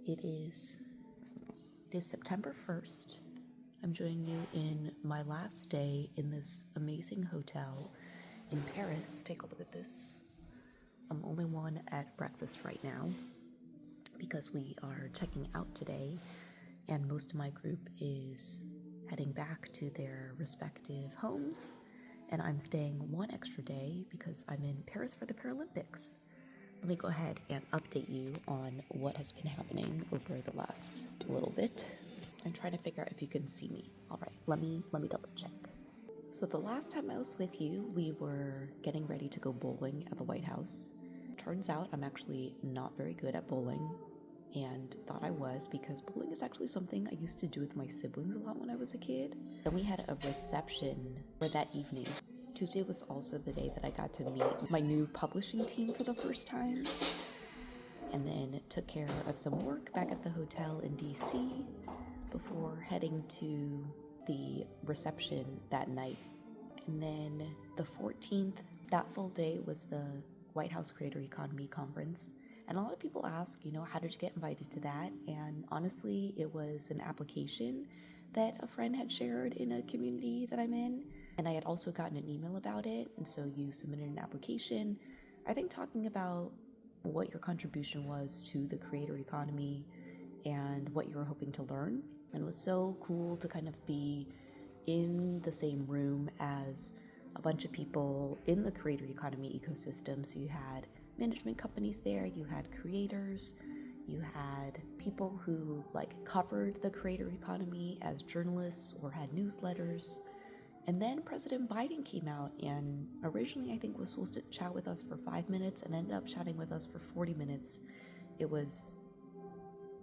It is September 1st. I'm joining you in my last day in this amazing hotel in Paris. Take a look at this. I'm the only one at breakfast right now because we are checking out today, and most of my group is heading back to their respective homes, and I'm staying one extra day because I'm in Paris for the Paralympics. Let me go ahead and update you on what has been happening over the last little bit. I'm trying to figure out if you can see me. All right, let me double check. So the last time I was with you, we were getting ready to go bowling at the White House. Turns out I'm actually not very good at bowling, and thought I was, because bowling is actually something I used to do with my siblings a lot when I was a kid. Then we had a reception for that evening. Tuesday was also the day that I got to meet my new publishing team for the first time, and then took care of some work back at the hotel in DC before heading to the reception that night. And then the 14th, that full day was the White House Creator Economy Conference. And a lot of people ask, how did you get invited to that? And honestly, it was an application that a friend had shared in a community that I'm in. And I had also gotten an email about it. And so you submitted an application, I think, talking about what your contribution was to the creator economy and what you were hoping to learn. And it was so cool to kind of be in the same room as a bunch of people in the creator economy ecosystem. So you had management companies there, you had creators, you had people who covered the creator economy as journalists or had newsletters. And then President Biden came out, and originally I think was supposed to chat with us for 5 minutes and ended up chatting with us for 40 minutes. It was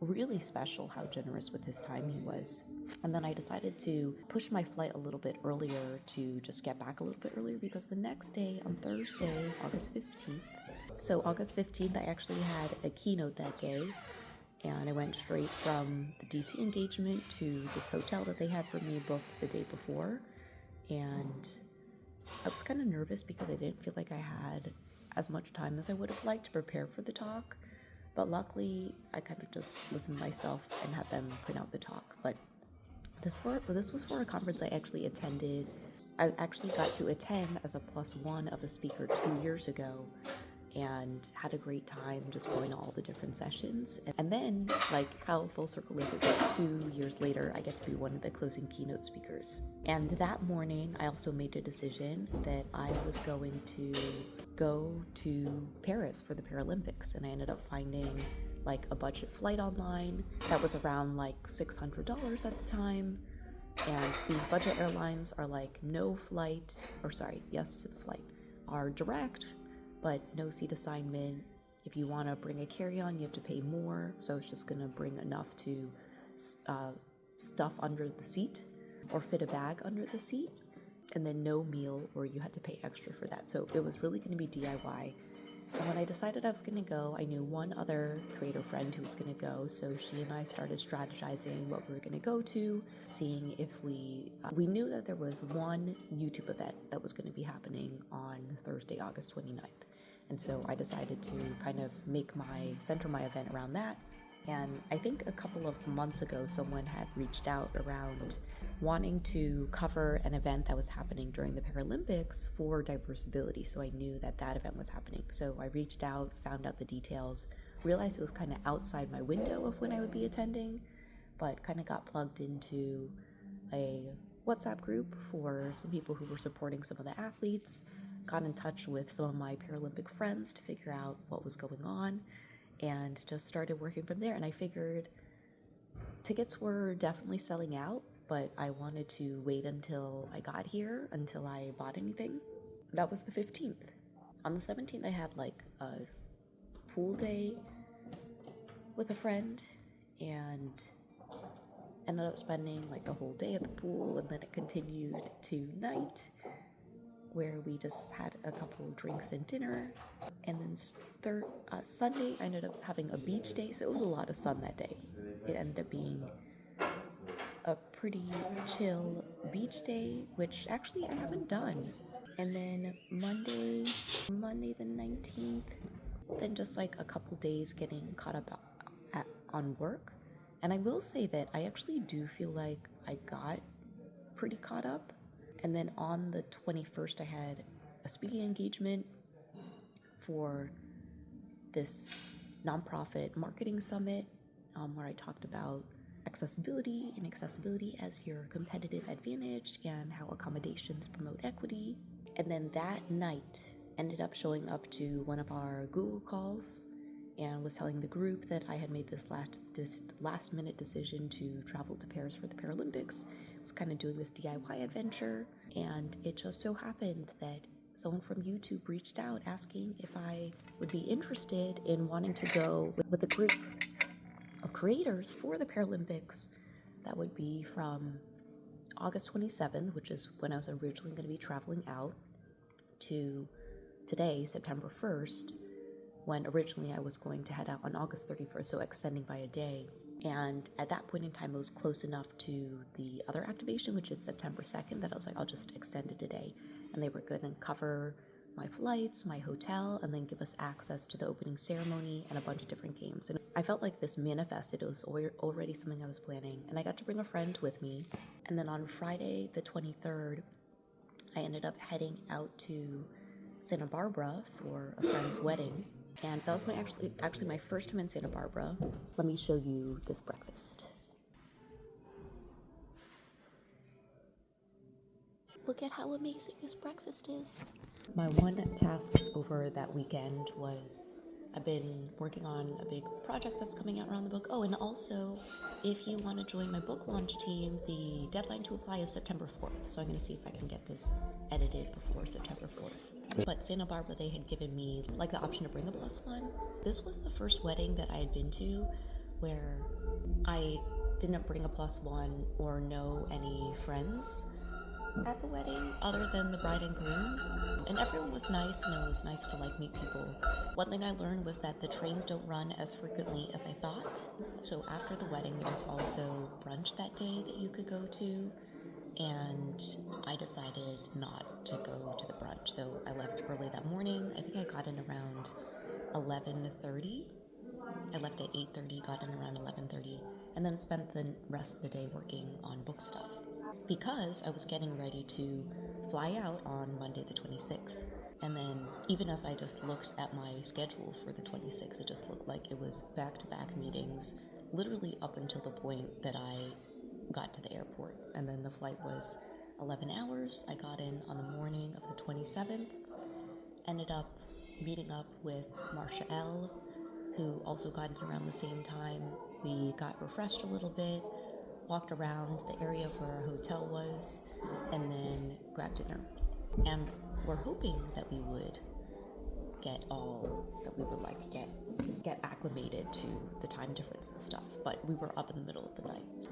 really special how generous with his time he was. And then I decided to push my flight a little bit earlier to just get back a little bit earlier, because the next day, on Thursday, August 15th, so August 15th, I actually had a keynote that day, and I went straight from the DC engagement to this hotel that they had for me booked the day before. And I was kind of nervous because I didn't feel like I had as much time as I would have liked to prepare for the talk. But luckily, I kind of just listened to myself and had them print out the talk. But this was for a conference I actually attended. I actually got to attend as a +1 of a speaker 2 years ago, and had a great time just going to all the different sessions. And then, how full circle is it that 2 years later, I get to be one of the closing keynote speakers. And that morning, I also made a decision that I was going to go to Paris for the Paralympics. And I ended up finding a budget flight online that was around $600 at the time. And these budget airlines are yes to the flight, are direct, but no seat assignment. If you want to bring a carry-on, you have to pay more. So it's just going to bring enough to stuff under the seat or fit a bag under the seat. And then no meal, or you had to pay extra for that. So it was really going to be DIY. And when I decided I was going to go, I knew one other creator friend who was going to go. So she and I started strategizing what we were going to go to, seeing if we knew that there was one YouTube event that was going to be happening on Thursday, August 29th. And so I decided to kind of center my event around that. And I think a couple of months ago, someone had reached out around wanting to cover an event that was happening during the Paralympics for Diversability. So I knew that event was happening. So I reached out, found out the details, realized it was kind of outside my window of when I would be attending, but kind of got plugged into a WhatsApp group for some people who were supporting some of the athletes, got in touch with some of my Paralympic friends to figure out what was going on, and just started working from there. And I figured tickets were definitely selling out, but I wanted to wait until I got here, until I bought anything. That was the 15th. On the 17th, I had a pool day with a friend, and ended up spending the whole day at the pool, and then it continued to night, where we just had a couple drinks and dinner. And then Sunday, I ended up having a beach day, so it was a lot of sun that day. It ended up being a pretty chill beach day, which actually I haven't done. And then Monday the 19th, then just a couple days getting caught up on work. And I will say that I actually do feel like I got pretty caught up. And then on the 21st, I had a speaking engagement for this nonprofit marketing summit where I talked about accessibility and accessibility as your competitive advantage and how accommodations promote equity. And then that night ended up showing up to one of our Google calls and was telling the group that I had made this last minute decision to travel to Paris for the Paralympics. I was kind of doing this DIY adventure, and it just so happened that someone from YouTube reached out asking if I would be interested in wanting to go with a group of creators for the Paralympics. That would be from August 27th, which is when I was originally going to be traveling out, to today, September 1st, when originally I was going to head out on August 31st, so extending by a day. And at that point in time, it was close enough to the other activation, which is September 2nd, that I was like, I'll just extend it a day. And they were going to cover my flights, my hotel, and then give us access to the opening ceremony and a bunch of different games. And I felt like this manifested. It was already something I was planning. And I got to bring a friend with me. And then on Friday, the 23rd, I ended up heading out to Santa Barbara for a friend's wedding. And that was actually my first time in Santa Barbara. Let me show you this breakfast. Look at how amazing this breakfast is. My one task over that weekend was I've been working on a big project that's coming out around the book. Oh, and also, if you want to join my book launch team, the deadline to apply is September 4th. So I'm going to see if I can get this edited before September 4th. But Santa Barbara, they had given me like the option to bring a +1. This was the first wedding that I had been to where I didn't bring a +1 or know any friends at the wedding other than the bride and groom. And everyone was nice, and it was nice to like meet people. One thing I learned was that the trains don't run as frequently as I thought. So after the wedding, there was also brunch that day that you could go to. And I decided not to go to the brunch. So I left early that morning. I think I got in around 11:30. I left at 8:30, got in around 11:30, and then spent the rest of the day working on book stuff. Because I was getting ready to fly out on Monday the 26th. And then even as I just looked at my schedule for the 26th, it just looked like it was back-to-back meetings, literally up until the point that I got to the airport. And then the flight was 11 hours. I got in on the morning of the 27th, ended up meeting up with Marsha L., who also got in around the same time. We got refreshed a little bit, walked around the area where our hotel was, and then grabbed dinner. And we're hoping that we would get acclimated to the time difference and stuff, but we were up in the middle of the night.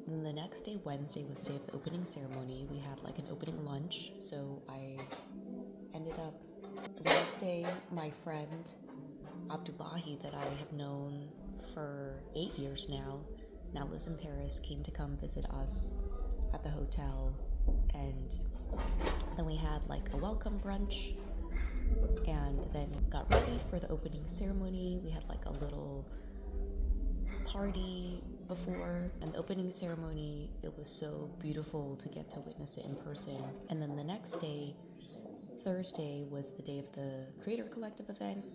Then the next day, Wednesday, was the day of the opening ceremony. We had like an opening lunch, so I ended up Wednesday, my friend Abdullahi, that I have known for 8 years now lives in Paris, came to come visit us at the hotel, and then we had like a welcome brunch, and then got ready for the opening ceremony. We had like a little party before, and the opening ceremony, it was so beautiful to get to witness it in person. And then the next day, Thursday, was the day of the Creator Collective event.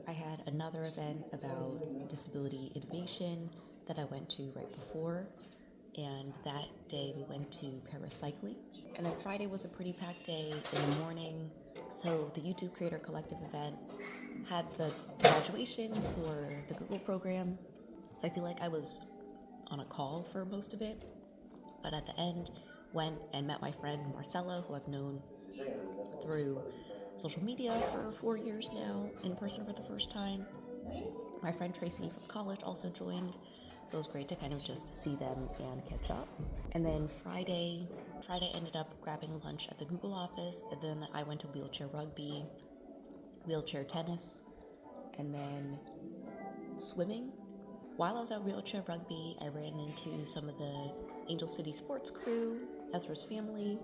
I had another event about disability innovation that I went to right before, and that day we went to Paracycling. And then Friday was a pretty packed day in the morning. So the YouTube Creator Collective event had the graduation for the Google program. So I feel like I was on a call for most of it. But at the end, went and met my friend Marcella, who I've known through social media for 4 years now, in person for the first time. My friend Tracy from college also joined, so it was great to kind of just see them and catch up. And then Friday ended up grabbing lunch at the Google office, and then I went to wheelchair rugby, wheelchair tennis, and then swimming. While I was at wheelchair rugby, I ran into some of the Angel City Sports crew, Ezra's family.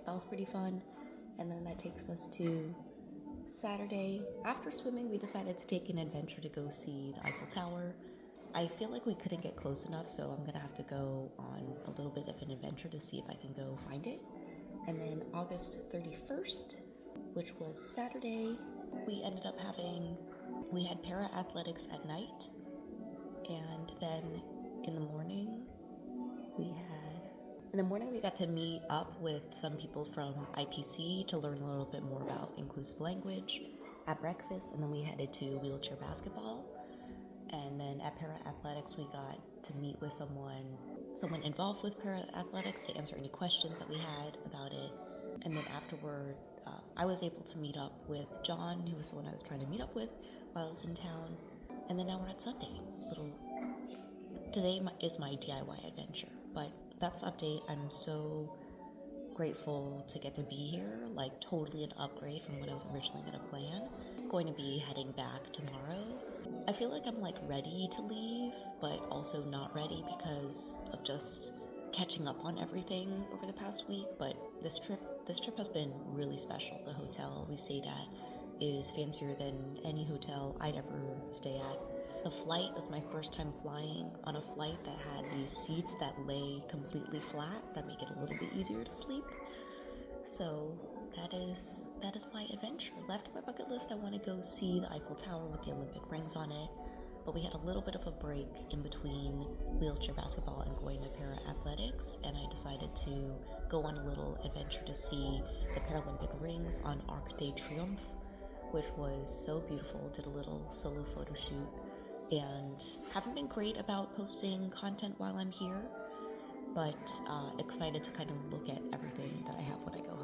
That was pretty fun. And then that takes us to Saturday. After swimming, we decided to take an adventure to go see the Eiffel Tower. I feel like we couldn't get close enough, so I'm gonna have to go on a little bit of an adventure to see if I can go find it. And then August 31st, which was Saturday, we ended up we had para athletics at night, and then in the morning we got to meet up with some people from IPC to learn a little bit more about inclusive language at breakfast, and then we headed to wheelchair basketball. And then at para athletics, we got to meet with someone involved with para athletics to answer any questions that we had about it. And then afterward, I was able to meet up with John, who was the one I was trying to meet up with while I was in town. And then now we're at Sunday. Today is my DIY adventure, but that's the update. I'm so grateful to get to be here, like totally an upgrade from what I was originally going to plan. I'm going to be heading back tomorrow. I feel like I'm like ready to leave, but also not ready because of just catching up on everything over the past week. But this trip has been really special. The hotel we stayed at is fancier than any hotel I'd ever stay at. The flight was my first time flying on a flight that had these seats that lay completely flat that make it a little bit easier to sleep. So that is my adventure. Left on my bucket list, I want to go see the Eiffel Tower with the Olympic rings on it. But we had a little bit of a break in between wheelchair basketball and going to para athletics, and I decided to go on a little adventure to see the Paralympic rings on Arc de Triomphe, which was so beautiful. Did a little solo photo shoot, and haven't been great about posting content while I'm here, but excited to kind of look at everything that I have when I go home.